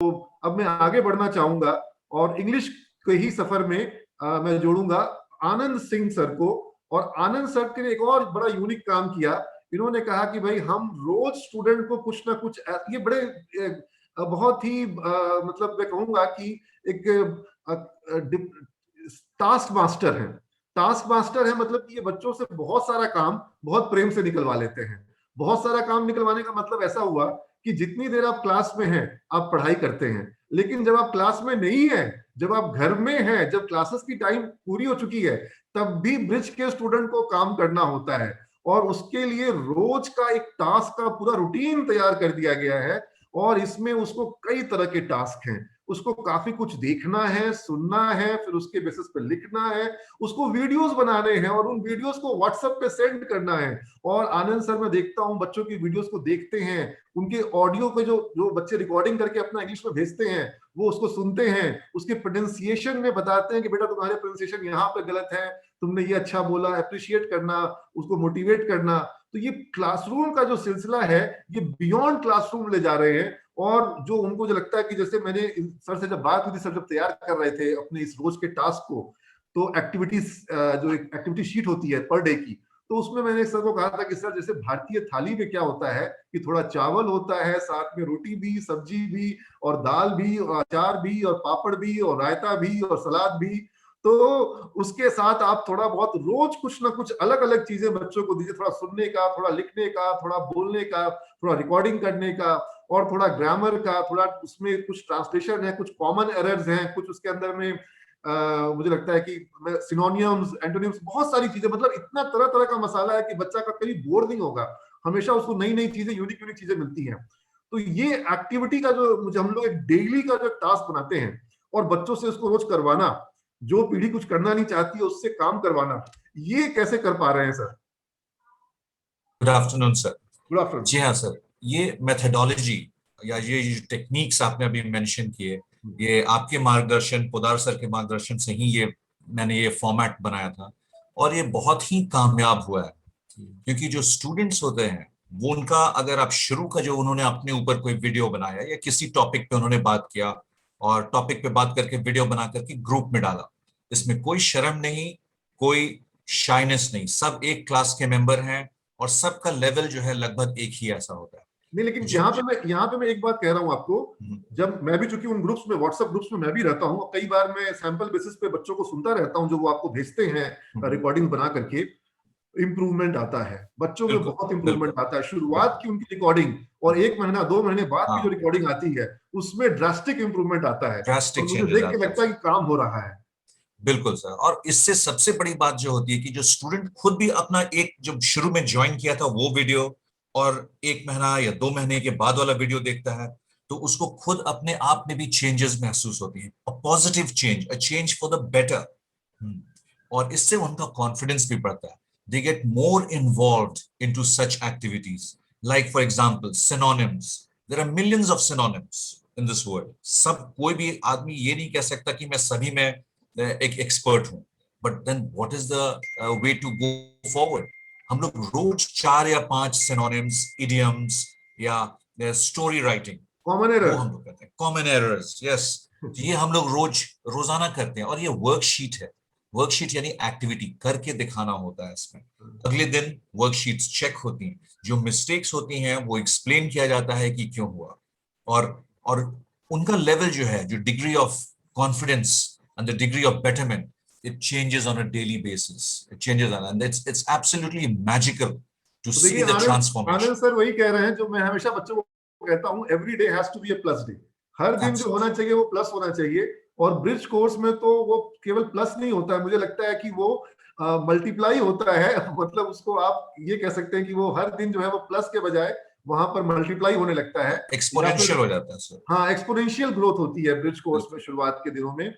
अब मैं आगे बढ़ना चाहूंगा और इंग्लिश के ही सफर में मैं जोड़ूंगा आनंद सिंह सर को। और आनंद सर ने एक और बड़ा यूनिक काम किया। इन्होंने कहा कि भाई हम रोज स्टूडेंट को कुछ ना कुछ, ये बड़े बहुत ही मतलब मैं कहूंगा कि एक टास्क मास्टर हैं। टास्क मास्टर है मतलब कि ये बच्चों से बहुत सारा काम बहुत प्रेम से निकलवा लेते हैं। बहुत सारा काम निकलवाने का मतलब ऐसा हुआ कि जितनी देर आप क्लास में हैं आप पढ़ाई करते हैं, लेकिन जब आप क्लास में नहीं हैं, जब आप घर में हैं, जब क्लासेस की टाइम पूरी हो चुकी है, तब भी ब्रिज के स्टूडेंट को काम करना होता है। और उसके लिए रोज का एक टास्क का पूरा रूटीन तैयार कर दिया गया है। और इसमें उसको कई तरह के टास्क हैं। उसको काफी कुछ देखना है, सुनना है, फिर उसके बेसिस पे लिखना है, उसको वीडियोस बनाने हैं और उन वीडियोस को व्हाट्सएप पे सेंड करना है। और आनंद सर, मैं देखता हूं बच्चों की वीडियोस को देखते हैं, उनके ऑडियो पे जो जो बच्चे रिकॉर्डिंग करके अपना इंग्लिश में भेजते हैं, वो उसको सुनते हैं, उसके प्रोनाउंसिएशन में बताते हैं कि बेटा तुम्हारे प्रोनाउंसिएशन यहाँ पे गलत है, तुमने ये अच्छा बोला, अप्रिशिएट करना, उसको मोटिवेट करना। तो ये क्लासरूम का जो सिलसिला है, ये बियॉन्ड क्लासरूम ले जा रहे हैं। और जो उनको जो लगता है कि जैसे मैंने सर से जब बात हुई थी, सर जब तैयार कर रहे थे अपने इस रोज के टास्क को, तो एक्टिविटीज, जो एक एक्टिविटी शीट होती है पर डे की, तो उसमें मैंने सर को कहा था कि सर जैसे भारतीय थाली में क्या होता है कि थोड़ा चावल होता है, साथ में रोटी भी, सब्जी भी, और दाल भी, और अचार भी, और पापड़ भी, और रायता भी, और सलाद भी। तो उसके साथ आप थोड़ा बहुत रोज कुछ ना कुछ अलग अलग चीजें बच्चों को दीजिए, थोड़ा सुनने का, थोड़ा लिखने का, थोड़ा बोलने का, थोड़ा रिकॉर्डिंग करने का, और थोड़ा ग्रामर का, थोड़ा उसमें कुछ ट्रांसलेशन है, कुछ कॉमन एरर्स हैं, कुछ उसके अंदर में मुझे लगता है कि सिनोनियम्स, एंटोनिम्स, बहुत सारी चीजें, मतलब इतना तरह तरह का मसाला है कि बच्चा का कभी बोर नहीं होगा। हमेशा उसको नई नई चीजें, यूनिक यूनिक चीजें मिलती हैं। तो ये एक्टिविटी का जो मुझे, हम लोग एक डेली का जो टास्क बनाते हैं और बच्चों से उसको रोज करवाना, जो पीढ़ी कुछ करना नहीं चाहती है उससे काम करवाना, ये कैसे कर पा रहे हैं sir? Good afternoon sir. Good afternoon. जी हाँ सर, ये मेथडोलॉजी या ये टेक्निक्स आपने अभी मेंशन किए, ये आपके मार्गदर्शन, पोदार सर के मार्गदर्शन से ही ये मैंने ये फॉर्मेट बनाया था और ये बहुत ही कामयाब हुआ है। क्योंकि जो स्टूडेंट्स होते हैं वो, उनका अगर आप शुरू का जो उन्होंने अपने ऊपर कोई वीडियो बनाया या किसी टॉपिक पे उन्होंने बात किया और टॉपिक पे बात करके वीडियो बना करके ग्रुप में डाला, इसमें कोई शर्म नहीं, कोई शाइनेस नहीं, सब एक क्लास के मेंबर हैं और सबका लेवल जो है लगभग एक ही ऐसा होता है। नहीं, लेकिन जो यहाँ पे मैं एक बात कह रहा हूँ आपको। जब मैं भी, चूंकि उन ग्रुप्स में, व्हाट्सएप ग्रुप्स में मैं भी रहता हूँ, कई बार मैं सैंपल बेसिस पे बच्चों को सुनता रहता हूँ जो वो आपको भेजते हैं रिकॉर्डिंग बना करके। इंप्रूवमेंट आता है बच्चों में, बिल्कुल बहुत बिल्कुल इंप्रूवमेंट आता है शुरुआत बिल्कुल। की उनकी रिकॉर्डिंग, और 1 महीना 2 महीने बाद की जो हाँ, रिकॉर्डिंग आती है, उसमें ड्रास्टिक इंप्रूवमेंट आता है। और ड्रास्टिक मुझे चेंजेस देख के आते हैं लगता है सर। कि काम हो रहा है। बिल्कुल सर, और इससे सबसे बड़ी बात जो होती है कि जो स्टूडेंट खुद भी अपना एक, जब शुरू में ज्वाइन किया था वो वीडियो और 1 महीना या 2 महीने के बाद वाला वीडियो देखता है, तो उसको खुद अपने आप में भी चेंजेस महसूस होती है, a positive change, a change for the better. और इससे उनका कॉन्फिडेंस भी बढ़ता है। They get more involved into such activities, like for example synonyms. There are millions of synonyms in this world. सब, कोई भी आदमी ये नहीं कह सकता कि मैं सभी में एक एक्सपर्ट हूं, but then what is the way to go forward? हम लोग रोज 4 या 5 सिनोनिम्स, इडियम्स या स्टोरी राइटिंग, कॉमन वो एरर्स। हम लोग करते हैं, कॉमन एरर्स, यस। ये हम लोग रोजाना करते हैं और ये वर्कशीट है। वर्कशीट यानी एक्टिविटी करके दिखाना होता है इसमें। अगले दिन वर्कशीट्स चेक होती हैं, जो मिस्टेक्स होती हैं वो एक्सप्लेन किया जाता है कि क्यों हुआ। और उनका लेवल जो है, जो degree of confidence and the degree of betterment, it changes on a daily basis. It changes on, and it's absolutely magical to तो see देखिए, the Anand Anand transformation. Sir वही कह रहे हैं जो मैं हमेशा बच्चों को कहता हूँ, every day has to be a plus day. हर दिन जो होना Absolutely. चाहिए वो प्लस होना चाहिए। और ब्रिज कोर्स में तो वो केवल प्लस नहीं होता है, मुझे लगता है कि वो मल्टीप्लाई होता है। मतलब उसको आप ये कह सकते हैं कि वो हर दिन जो है वो प्लस के बजाय वहां पर मल्टीप्लाई होने लगता है। या फिर Exponential हो जाता है सर। हाँ, एक्सपोनेंशियल ग्रोथ होती है ब्रिज कोर्स में बिल्कुल। शुरुआत के दिनों में।